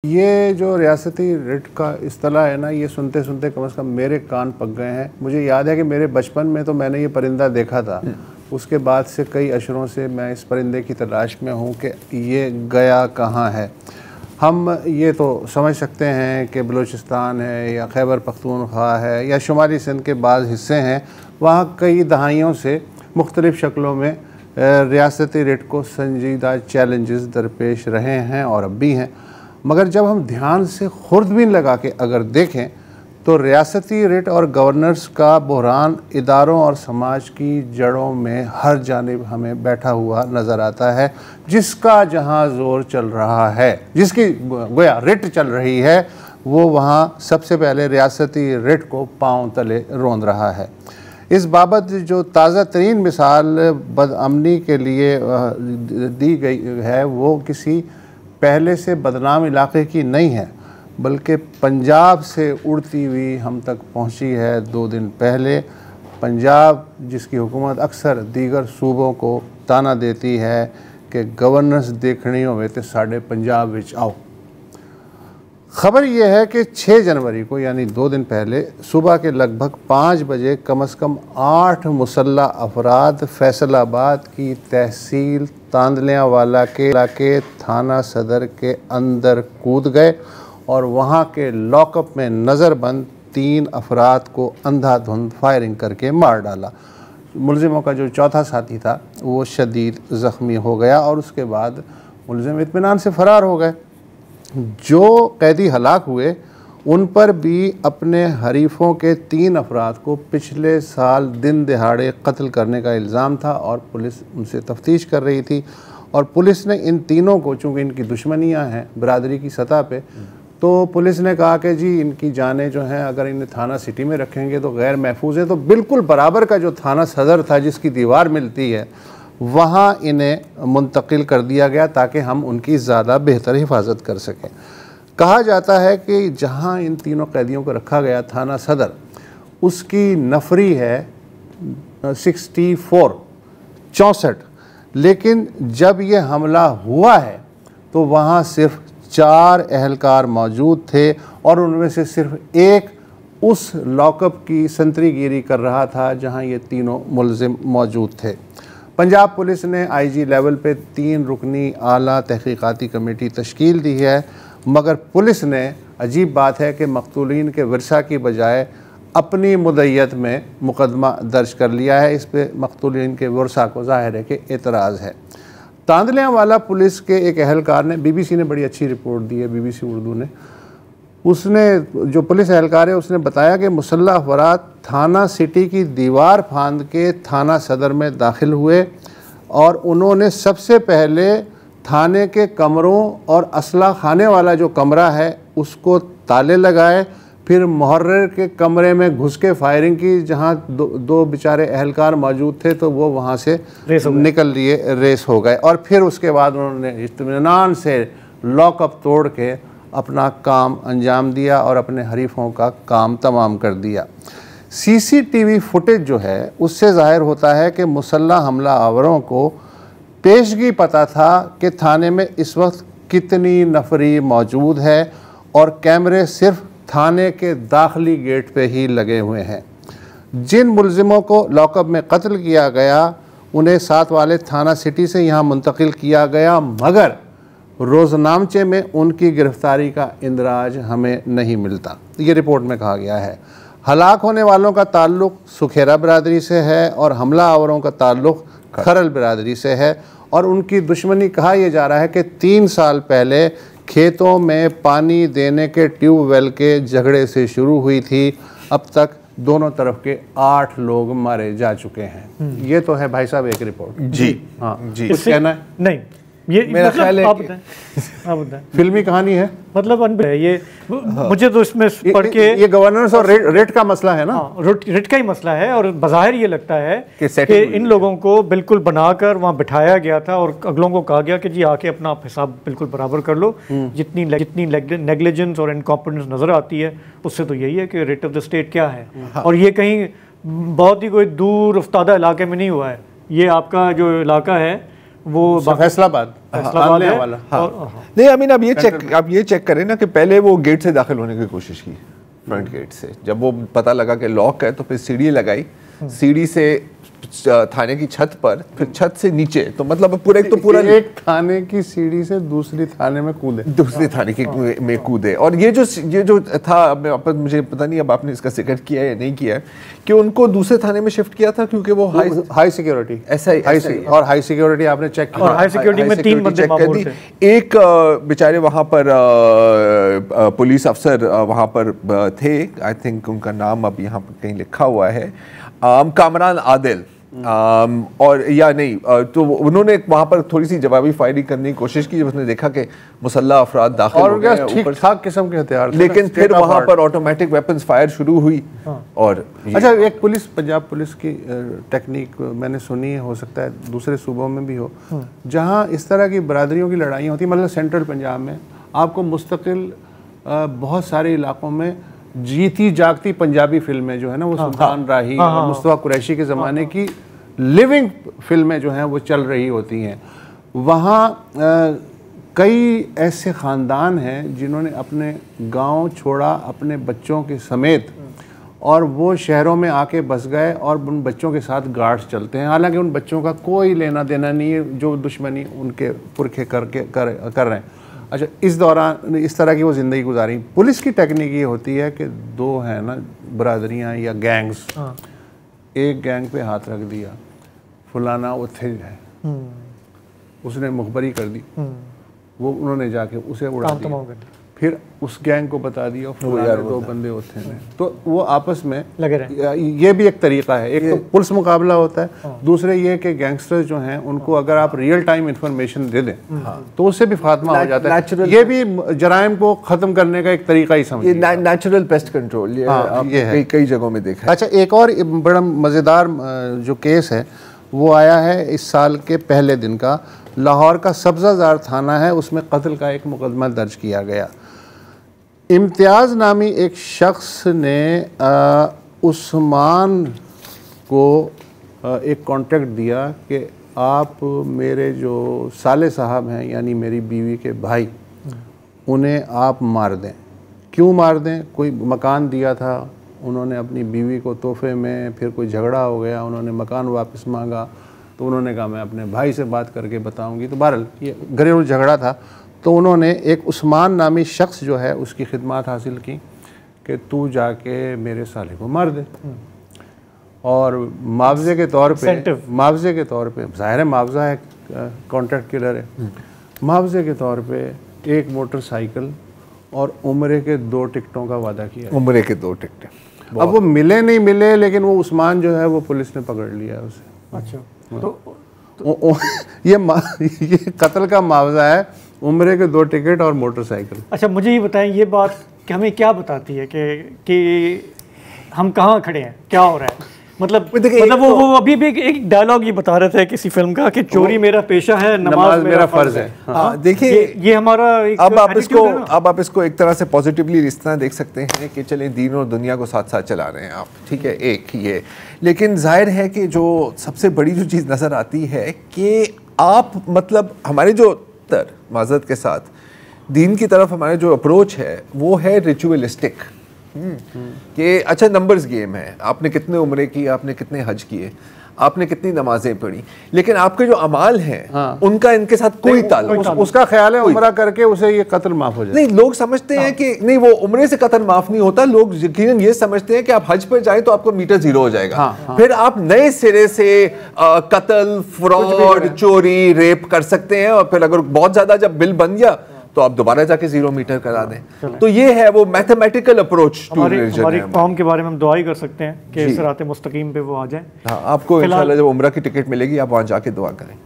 ये जो रियासती रिट का इस्तिलाह है ना, ये सुनते सुनते कम से कम मेरे कान पक गए हैं। मुझे याद है कि मेरे बचपन में तो मैंने ये परिंदा देखा था। उसके बाद से कई अशरों से मैं इस परिंदे की तलाश में हूँ कि ये गया कहाँ है। हम ये तो समझ सकते हैं कि बलूचिस्तान है या खैबर पख्तूनख्वा है या शुमाली सिंध के बाज़ हिस्से हैं, वहाँ कई दहाइयों से मुख्तलिफ़ शक्लों में रियासती रिट को संजीदा चैलेंजेस दरपेश रहे हैं और अब भी हैं। मगर जब हम ध्यान से खुर्दबीन लगा के अगर देखें तो रियासती रिट और गवर्नर्स का बहरान इदारों और समाज की जड़ों में हर जानिब हमें बैठा हुआ नज़र आता है। जिसका जहाँ ज़ोर चल रहा है, जिसकी गोया रिट चल रही है, वो वहाँ सबसे पहले रियासती रिट को पांव तले रोंद रहा है। इस बाबत जो ताज़ा तरीन मिसाल बदअमनी के लिए दी गई है वो किसी पहले से बदनाम इलाके की नहीं है, बल्कि पंजाब से उड़ती हुई हम तक पहुंची है 2 दिन पहले। पंजाब जिसकी हुकूमत अक्सर दीगर सूबों को ताना देती है कि गवर्नेंस देखनी होवे तो साढ़े पंजाब विच आओ। ख़बर यह है कि 6 जनवरी को यानी 2 दिन पहले सुबह के लगभग 5 बजे कम से कम 8 मुसल्लह अफराद फैसलाबाद की तहसील तांदलियावाला के थाना सदर के अंदर कूद गए और वहाँ के लॉकअप में नज़रबंद 3 अफराद को अंधाधुंध फायरिंग करके मार डाला। मुलजिमों का जो चौथा साथी था वो शदीद ज़ख्मी हो गया और उसके बाद मुलजिम इत्मीनान से फ़रार हो गए। जो कैदी हलाक हुए उन पर भी अपने हरीफों के 3 अफराद को पिछले साल दिन दहाड़े कत्ल करने का इल्ज़ाम था और पुलिस उनसे तफ्तीश कर रही थी। और पुलिस ने इन तीनों को, चूँकि इनकी दुश्मनियां हैं बरादरी की सतह पे, तो पुलिस ने कहा कि जी इनकी जानें जो हैं अगर इन्हें थाना सिटी में रखेंगे तो गैर महफूज है, तो बिल्कुल बराबर का जो थाना सदर था जिसकी दीवार मिलती है वहाँ इन्हें मुंतकिल कर दिया गया ताकि हम उनकी ज़्यादा बेहतर हिफाजत कर सकें। कहा जाता है कि जहाँ इन तीनों कैदियों को रखा गया थाना सदर, उसकी नफरी है 64, लेकिन जब ये हमला हुआ है तो वहाँ सिर्फ 4 एहलकार मौजूद थे और उनमें से सिर्फ एक उस लॉकअप की संतरीगिरी कर रहा था जहाँ ये तीनों मुलजिम मौजूद थे। पंजाब पुलिस ने आईजी लेवल पे 3 रुकनी आला तहकीकाती कमेटी तश्कील दी है, मगर पुलिस ने, अजीब बात है कि मकतूलीन के वर्सा की बजाय अपनी मुद्दत में मुकदमा दर्ज कर लिया है। इस पे मकतूलीन के वर्सा को ज़ाहिर है कि एतराज़ है। तांदलियावाला पुलिस के एक अहलकार ने, बीबीसी ने बड़ी अच्छी रिपोर्ट दी है, बीबीसी उर्दू ने, उसने, जो पुलिस एहलकार है उसने बताया कि मुसल्लह अफराद थाना सिटी की दीवार फांद के थाना सदर में दाखिल हुए और उन्होंने सबसे पहले थाने के कमरों और असला खाने वाला जो कमरा है उसको ताले लगाए, फिर मुहर्रिर के कमरे में घुस के फायरिंग की। जहां दो बेचारे अहलकार मौजूद थे तो वो वहां से निकल लिए, रेस हो गए और फिर उसके बाद उन्होंने इत्मीनान से लॉकअप तोड़ के अपना काम अंजाम दिया और अपने हरीफों का काम तमाम कर दिया। सीसीटीवी फुटेज जो है उससे ज़ाहिर होता है कि मुसल्लह हमला आवरों को पेशगी पता था कि थाने में इस वक्त कितनी नफरी मौजूद है और कैमरे सिर्फ थाने के दाखिली गेट पे ही लगे हुए हैं। जिन मुलजिमों को लॉकअप में कत्ल किया गया उन्हें साथ वाले थाना सिटी से यहाँ मुंतकिल किया गया, मगर रोज़नामचे में उनकी गिरफ्तारी का इंदराज हमें नहीं मिलता, ये रिपोर्ट में कहा गया है। हलाक होने वालों का ताल्लुक़ सुखेरा बिरादरी से है और हमला आवरों का ताल्लुक़ खरल बिरादरी से है और उनकी दुश्मनी, कहा यह जा रहा है कि 3 साल पहले खेतों में पानी देने के ट्यूबवेल के झगड़े से शुरू हुई थी। अब तक दोनों तरफ के 8 लोग मारे जा चुके हैं। ये तो है भाई साहब एक रिपोर्ट। जी हाँ जी, कुछ कहना है? नहीं, ये मेरा मतलब ख्याल है आप बताएं। फिल्मी कहानी है, मतलब ये मुझे तो इसमें पढ़ के ये गवर्नेंस और रेट का मसला है ना। रेट का ही मसला है और बाज़ाहिर ये लगता है कि इन लोगों को बिल्कुल बनाकर वहाँ बिठाया गया था और अगलों को कहा गया कि जी आके अपना हिसाब बिल्कुल बराबर कर लो। जितनी नेग्लिजेंस और इनकॉम्पिटेंस नज़र आती है उससे तो यही है कि रेट ऑफ द स्टेट क्या है। और ये कहीं बहुत ही कोई दूर उफ्तादा इलाके में नहीं हुआ है। ये आपका जो इलाका है वो फैसलाबाद है वाला। नहीं आई मीन आप ये चेक करें ना कि पहले वो गेट से दाखिल होने की कोशिश की, फ्रंट गेट से, जब वो पता लगा कि लॉक है तो फिर सीढ़ी लगाई, सीढ़ी से थाने की छत पर, फिर छत से नीचे, तो मतलब पूरा एक थाने की सीढ़ी से दूसरी थाने में कूदे, दूसरी थाने की में कूदे। और ये जो था, मुझे पता नहीं अब आपने इसका जिक्र किया या नहीं किया, कि उनको दूसरे थाने में शिफ्ट किया था क्योंकि वो हाई सिक्योरिटी, ऐसा ही और हाई सिक्योरिटी आपने चेक किया, और हाई सिक्योरिटी में 3 बंदे मामूल थे। एक बेचारे वहाँ पर पुलिस अफसर वहाँ पर थे, आई थिंक उनका नाम अब यहाँ पर कहीं लिखा हुआ है, कामरान आदिल, और या नहीं, तो उन्होंने वहाँ पर थोड़ी सी जवाबी फायरिंग करने की कोशिश की जब उसने देखा कि मुसल्लह अफराद दाखिल हो गए, ठीक ठाक किस्म के हथियार, लेकिन फिर वहाँ पर ऑटोमेटिक वेपन्स फायर शुरू हुई। और अच्छा, एक पुलिस, पंजाब पुलिस की टेक्निक मैंने सुनी है, हो सकता है दूसरे सूबों में भी हो, जहाँ इस तरह की बरादरियों की लड़ाइयाँ होती, मतलब सेंट्रल पंजाब में आपको मुस्तकिल बहुत सारे इलाकों में जीती जागती पंजाबी फिल्में जो है ना, वो सुल्तान राही और मुस्तफा कुरैशी के ज़माने की लिविंग फिल्में जो हैं वो चल रही होती हैं। वहाँ कई ऐसे ख़ानदान हैं जिन्होंने अपने गांव छोड़ा अपने बच्चों के समेत, और वो शहरों में आके बस गए और उन बच्चों के साथ गार्ड्स चलते हैं, हालांकि उन बच्चों का कोई लेना देना नहीं है, जो दुश्मनी उनके पुरखे कर रहे हैं। अच्छा, इस दौरान इस तरह की वो ज़िंदगी गुजारी। पुलिस की टेक्निक ये होती है कि दो हैं ना बरादरियाँ या गैंग्स, एक गैंग पे हाथ रख दिया, फलाना उथे है, उसने मुखबरी कर दी, वो उन्होंने जाके उसे उड़ा दिया, फिर उस गैंग को बता दिया, दो बंदे होते हैं, तो वो आपस में लगे रहे। ये भी एक तरीका है, एक तो पुलिस मुकाबला होता है, दूसरे ये कि गैंगस्टर्स जो हैं उनको अगर आप रियल टाइम इंफॉर्मेशन दे दें तो उससे भी खात्मा हो जाता है। ये भी जराइम को ख़त्म करने का एक तरीका ही समझिए, नेचुरल पेस्ट कंट्रोल, ये है कई जगहों में देखा है। अच्छा, एक और बड़ा मज़ेदार जो केस है वो आया है इस साल के पहले दिन का, लाहौर का सब्ज़ाज़ार थाना है, उसमें कत्ल का एक मुकदमा दर्ज किया गया। इम्तियाज़ नामी एक शख्स ने उस्मान को एक कॉन्ट्रैक्ट दिया कि आप मेरे जो साले साहब हैं, यानी मेरी बीवी के भाई, उन्हें आप मार दें। क्यों मार दें? कोई मकान दिया था, उन्होंने अपनी बीवी को तोहफे में, फिर कोई झगड़ा हो गया, उन्होंने मकान वापस मांगा, तो उन्होंने कहा मैं अपने भाई से बात करके बताऊंगी। तो बहरहाल ये घरेलू झगड़ा था, तो उन्होंने एक उस्मान नामी शख्स जो है उसकी खिदमत हासिल की कि तू जाके मेरे साले को मार दे, और मुआवजे के तौर पे ज़ाहिर है मुआवजा है, कॉन्ट्रैक्ट किलर है, मुआवजे के तौर पे एक मोटरसाइकिल और उम्रे के 2 टिकटों का वादा किया। उम्रे के 2 टिकट, अब वो मिले नहीं मिले, लेकिन वो उस्मान जो है वो पुलिस ने पकड़ लिया उसे। अच्छा, ये कत्ल का मुआवजा है, उम्रे के 2 टिकट और मोटरसाइकिल। अच्छा, मुझे ये बताएं, ये बात कि हमें क्या बताती है कि हम कहाँ खड़े हैं, क्या हो रहा है? मतलब वो अभी भी एक डायलॉग ये बता रहे थे किसी फिल्म का कि चोरी मेरा पेशा है, नमाज मेरा फर्ज है। हाँ, देखिए ये हमारा अब आप इसको एक तरह से पॉजिटिवली इस तरह देख सकते हैं कि चलें दीन और दुनिया को साथ साथ चला रहे हैं आप, ठीक है, एक ये। लेकिन जाहिर है कि जो सबसे बड़ी जो चीज़ नज़र आती है कि आप मतलब हमारे जो माज़रत के साथ दीन की तरफ हमारे जो अप्रोच है वो है रिचुअलिस्टिक, कि अच्छा नंबर्स गेम है, आपने कितने उम्रे की, आपने कितने हज किए, आपने कितनी नमाजें पढ़ी, लेकिन आपके जो अमाल हैं उनका इनके साथ कोई ताल्लुक, उसका ख्याल है उम्रा करके उसे ये कत्ल माफ हो जाए। नहीं, लोग समझते हैं कि नहीं, वो उम्रे से कत्ल माफ नहीं होता। लोग यकीनन ये समझते हैं कि आप हज पर जाएं तो आपका मीटर 0 हो जाएगा, फिर आप नए सिरे से कत्ल, फ्रॉड, चोरी, रेप कर सकते हैं, और फिर अगर बहुत ज्यादा जब बिल बन गया तो आप दोबारा जाके 0 मीटर करा दें। तो ये है वो मैथमेटिकल अप्रोच टू रिलीजन। हमारी कौम के बारे में हम दुआ ही कर सकते हैं कि सिराते मुस्तकीम पे वो आ जाए। हाँ, आपको इंशाल्लाह जब उम्रा की टिकट मिलेगी आप वहाँ जाके दुआ करें।